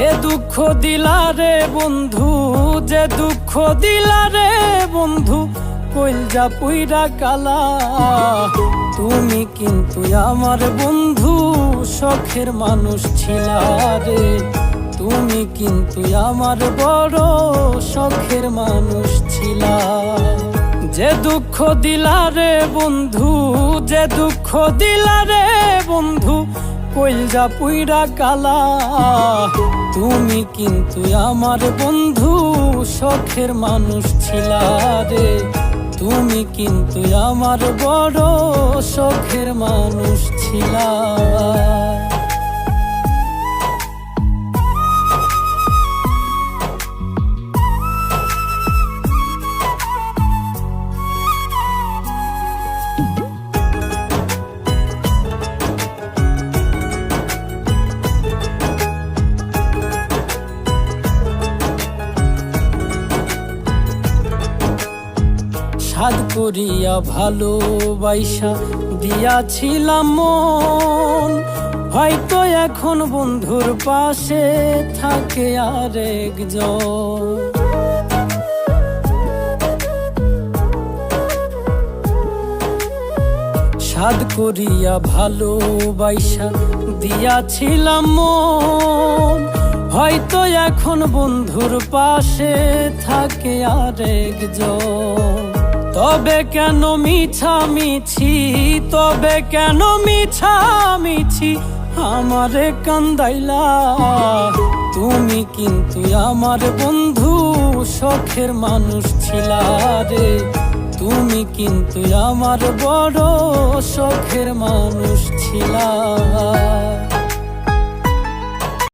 যে দুঃখ দিলা রে বন্ধু, যে দুঃখ দিলা রে বন্ধু, কইলজা পুইরা কালা। তুমি কিন্তু আমার বন্ধু শখের মানুষ ছিলা রে, তুমি কিন্তু আমার বড় শখের মানুষ ছিলা। যে দুঃখ দিলা রে বন্ধু, যে দুঃখ দিলা রে বন্ধু, কইলজা পুইরা কালা। তুমি কিন্তু আমার বন্ধু শখের মানুষ ছিলা রে, তুমি কিন্তু আমার বড় শখের মানুষ ছিলা। সাধ করিয়া ভালোবাসা দিয়াছিলাম মন, হয়তো এখন বন্ধুর পাশে থাকে আরেকজন। সাধ করিয়া ভালোবাসা দিয়াছিলাম মন, হয়তো এখন বন্ধুর পাশে থাকে আরেকজন। তবে কেন মিছামিছি, তবে কেন মিছামিছি আমারে কান্দাইলা। তুমি কিন্তু আমার বন্ধু শখের মানুষ ছিলা রে, তুমি কিন্তু আমার বড় শখের মানুষ ছিলা।